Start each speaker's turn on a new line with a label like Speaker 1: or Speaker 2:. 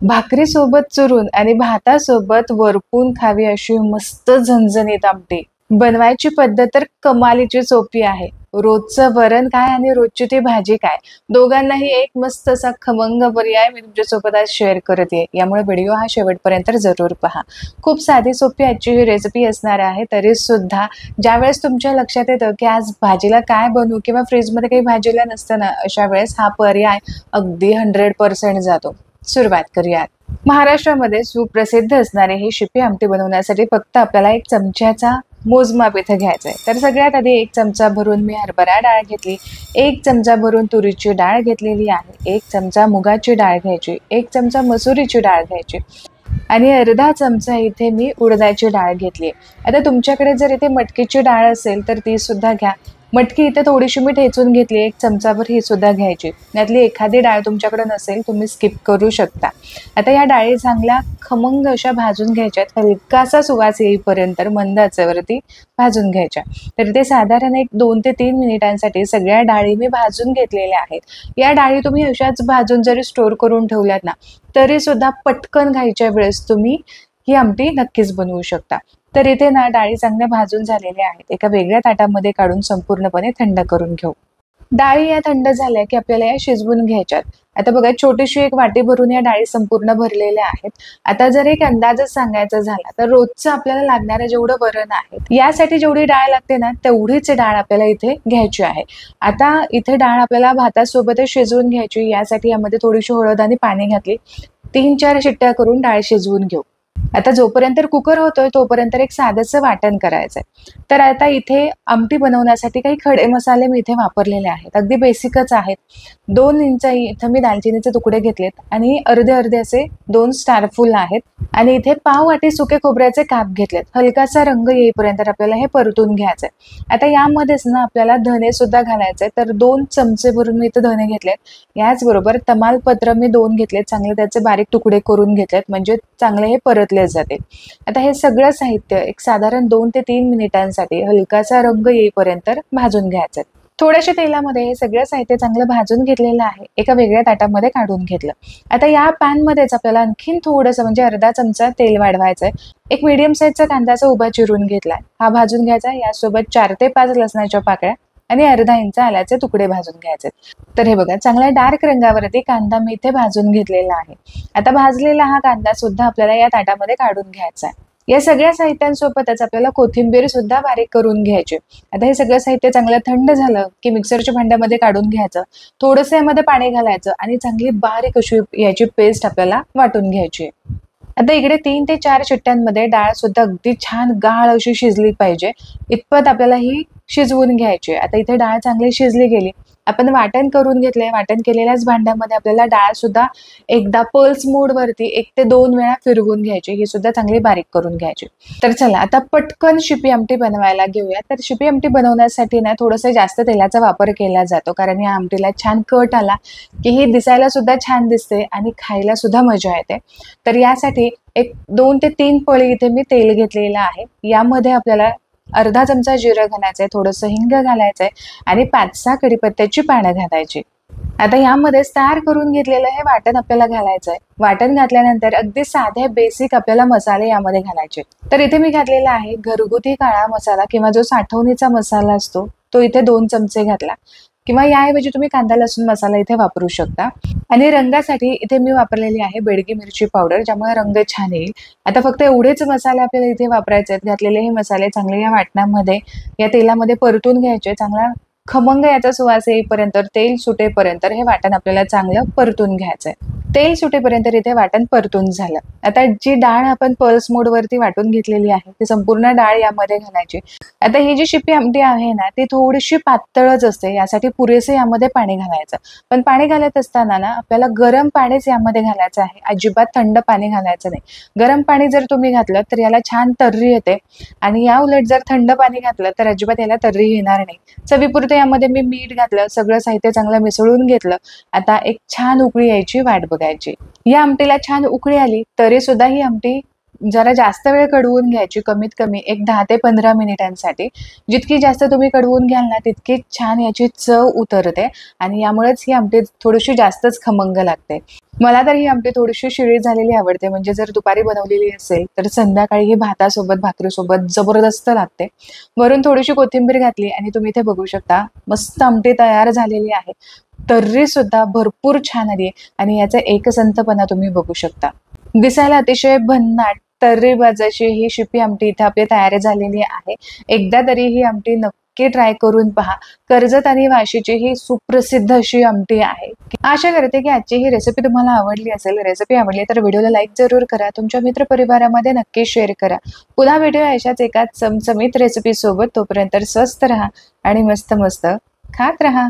Speaker 1: भाकरी सोबत चुरून आणि भातासोबत वरपून खावी अशी मस्त झणझणीत आमटी। बनवायची पद्धत तर कमालीची सोपी आहे। रोजचं वरण काय आणि रोजची ती भाजी काय, दोघांनाही एक मस्त असा खमंग पर्याय मी तुमच्यासोबत आज शेअर करते। यामुळे व्हिडिओ हा शेवटपर्यंत जरूर पहा। खूप साधी सोपी आजची ही रेसिपी असणार आहे। तरी सुद्धा ज्यावेळेस तुमच्या लक्षात येतं की आज भाजीला काय बनवू किंवा फ्रीजमध्ये काही भाजीला नसतं ना, अशा वेळेस हा पर्याय अगदी 100% जातो। सुरुवात करूयात। महाराष्ट्रामध्ये सुप्रसिद्ध असणारे हे शिपी आमटी बनवण्यासाठी फक्त आपल्याला एक चमच्याचा मोजमाप इथे घ्यायचा आहे। तर सगळ्यात आधी 1 चमचा भरून मी हरभरा डाळ घेतली, 1 चमचा भरून तुरीची डाळ घेतलेली आहे, 1 चमचा मुगाची डाळ घ्यायची, 1 चमचा मसुरीची डाळ घ्यायची आणि अर्धा चमचा इथे मी उडदाची डाळ घेतली। आता तुमच्याकडे जर इथे मटकीची डाळ असेल तर ती सुद्धा घ्या। मटकी इथे थोडीशी मी ठेचून घेतली, 1 चमचाभर ही सुद्धा घ्यायची। यातली एखादी डाळ तुमच्याकडे नसेल तुम्ही स्किप करू शकता। आता या डाळी चांगल्या खमंग अशा भाजून घ्यायच्यात, हलकासा सुवास येईपर्यंत मंद आचेवरती भाजून घ्यायच्या। तर इथे साधारण 2 ते 3 मिनिटांसाठी सगळ्या डाळी मी भाजून घेतलेल्या आहेत। या डाळी तुम्ही अशाच भाजून जरी स्टोर करून ठेवल्यात ना, तरी सुद्धा पटकन खायच्या वेळेस तुम्ही ही आमटी नक्कीच बनवू शकता। तर इथे ना डाळी चांगल्या भाजून झालेल्या आहेत। एका वेगळ्या ताटामध्ये काढून संपूर्णपणे थंड करून घेऊ। डाळी या थंड झाल्या की आपल्याला या शिजवून घ्यायच्यात। आता बघा, छोटीशी एक वाटी भरून या डाळी संपूर्ण भरलेल्या आहेत। आता जर एक अंदाजच सांगायचा झाला तर रोजचं आपल्याला लागणारं जेवढं वरण आहे यासाठी जेवढी डाळ लागते ना, तेवढीच डाळ आपल्याला इथे घ्यायची आहे। आता इथे डाळ आपल्याला भातासोबतच शिजवून घ्यायची। यासाठी यामध्ये थोडीशी हळद आणि पाणी घातली, 3-4 शिट्ट्या करून डाळ शिजवून घेऊ। आता जोपर्यंत कुकर होतोय तोपर्यंत एक साधंसं वाटण करायचंय। तर आता इथे आमटी बनवण्यासाठी काही खडे मसाले मी इथे वापरलेले आहेत, अगदी बेसिकच आहेत। 2 इंच इथे मी दालचिनीचे तुकडे घेतलेत आणि अर्धे असे 2 स्टार फूल आहेत आणि इथे पाव वाटी सुके खोबऱ्याचे काप घेतलेत। हलकासा रंग येईपर्यंत आपल्याला हे परतून घ्यायचंय। आता यामध्येच ना आपल्याला धने सुद्धा घालायचे, तर 2 चमचे भरून मी इथे धने घेतलेत। याचबरोबर तमालपत्र मी 2 घेतलेत, चांगले त्याचे बारीक तुकडे करून घेतलेत, म्हणजे चांगले हे परतले जाते। आता हे सगळं साहित्य एक साधारण 2 ते 3 मिनिटांसाठी हलकासा रंग येईपर्यंत भाजून घ्यायचं। थोड्याशा तेलामध्ये हे सगळं साहित्य चांगलं भाजून घेतलेलं आहे, एका वेगळ्या ताटामध्ये काढून घेतलं। आता या पॅन मध्येच आपल्याला आणखीन थोडंसं म्हणजे अर्धा चमचा तेल वाढवायचंय। एक मीडियम साईजचा कांद्याचा उभा चिरून घेतलाय, हा भाजून घ्यायचा। यासोबत 4 ते 5 लसणाच्या पाकळ्या आणि अर्धा इंच आल्याचे तुकडे भाजून घ्यायचे। तर हे बघा, चांगल्या डार्क रंगावरती कांदा मी इथे भाजून घेतलेला आहे। आता भाजलेला हा कांदा सुद्धा आपल्याला या ताटामध्ये काढून घ्यायचा आहे। या सगळ्या साहित्यांसोबतच आपल्याला कोथिंबीर सुद्धा बारीक करून घ्यायची। आता हे सगळं साहित्य चांगलं थंड झालं की मिक्सरच्या भांड्यामध्ये काढून घ्यायचं, थोडंसं यामध्ये पाणी घालायचं आणि चांगली बारीक अशी याची पेस्ट आपल्याला वाटून घ्यायची। आता इकडे 3 ते 4 शिट्ट्यांमध्ये डाळ सुद्धा अगदी छान गाळ अशी शिजली पाहिजे, इतपत आपल्याला ही शिजवून घ्यायची। आता इथे डाळ चांगली शिजली गेली, आपण वाटण करून घेतलंय। वाटण केलेल्याच भांड्यामध्ये आपल्याला डाळ सुद्धा एकदा पल्स मोड वरती 1 ते 2 वेळा फिरवून घ्यायची, ही सुद्धा चांगली बारीक करून घ्यायची। तर चला आता पटकन शिपी आमटी बनवायला घेऊया। तर शिपी आमटी बनवण्यासाठी ना थोडंसं जास्त तेलाचा वापर केला जातो, कारण या आमटीला छान कट आला की ही दिसायला सुद्धा छान दिसते आणि खायला सुद्धा मजा येते। तर यासाठी एक 2 ते 3 पळी इथे मी तेल घेतलेलं आहे। यामध्ये आपल्याला अर्धा चमचा जिरं घालायचंय, थोडंसं हिंग घालायचंय आणि 5-6 कढीपत्त्याची पानं घालायची। आता यामध्ये तयार करून घेतलेलं हे वाटण आपल्याला घालायचंय। वाटण घातल्यानंतर अगदी साधे बेसिक आपल्याला मसाले यामध्ये घालायचे। तर इथे मी घातलेला आहे घरगुती काळा मसाला किंवा जो साठवणीचा मसाला असतो तो इथे 2 चमचे घातला, किंवा याऐवजी तुम्ही कांदा लसूण मसाला इथे वापरू शकता। आणि रंगासाठी इथे मी वापरलेली आहे बेडगी मिरची पावडर, ज्यामुळे रंग छान येईल। आता फक्त एवढेच मसाले आपल्याला इथे वापरायचे आहेत। घातलेले हे मसाले चांगले या वाटणामध्ये या तेलामध्ये परतून घ्यायचे। चांगला खमंग याचा सुवास येईपर्यंत, तेल सुटेपर्यंत हे वाटण आपल्याला चांगलं परतून घ्यायचंय। तेल सुटेपर्यंत इथे वाटण परतून झालं। आता जी डाळ आपण पल्स मोड वरती वाटून घेतलेली आहे ती संपूर्ण डाळ यामध्ये घालायची। आता ही जी शिपी आमटी आहे ना ती थोडीशी पातळच असते, यासाठी पुरेसे यामध्ये पाणी घालायचं। पण पाणी घालत असताना ना आपल्याला गरम पाणीच यामध्ये घालायचं आहे, अजिबात थंड पाणी घालायचं नाही। गरम पाणी जर तुम्ही घातलं तर याला छान तर्री येते आणि या उलट जर थंड पाणी घातलं तर अजिबात याला तर्री येणार नाही। चवीपुरतं यामध्ये मी मीठ घातलं, सगळं साहित्य चांगलं मिसळून घेतलं। आता एक छान उकळी यायची वाट बघायची। या आमटीला छान उकळी आली तरी सुद्धा ही आमटी जरा जास्त वेळ कढवून घ्यायची, कमीत कमी एक 10 ते 15 मिनिटांसाठी. जितकी जास्त तुम्ही कढवून घ्याल ना, तितकी छान याची चव उतरते आणि यामुळेच ही आमटी थोडीशी जास्तच खमंग लागते. मला तर ही आमटी थोडीशी शिळी झालेली आवडते, म्हणजे जर दुपारी बनवलेली असेल तर संध्याकाळी ही भातासोबत भाकरीसोबत जबरदस्त लागते. वरून थोडीशी कोथिंबीर घातली आणि तुम्ही इथे बघू शकता मस्त आमटी तयार झालेली आहे. तर्री सुद्धा भरपूर छान आली आहे आणि याचा एकसंतपणा तुम्ही बघू शकता. दिसायला अतिशय भन्नाट तर्री भाजाची ही शिपी आमटी इथे आपली तयार झालेली आहे. एकदा तरी ही आमटी नक्की ट्राय करून पहा. कर्जत आणि वाशीची ही सुप्रसिद्ध अशी आमटी आहे. आशा करते की आजची ही रेसिपी तुम्हाला आवडली असेल. रेसिपी आवडली तर व्हिडिओला लाईक जरूर करा. तुमच्या मित्रपरिवारामध्ये नक्की शेअर करा. पुन्हा व्हिडिओ अशाच एका चमचमीत रेसिपी सोबत. तोपर्यंत स्वस्त राहा आणि मस्त मस्त खात राहा.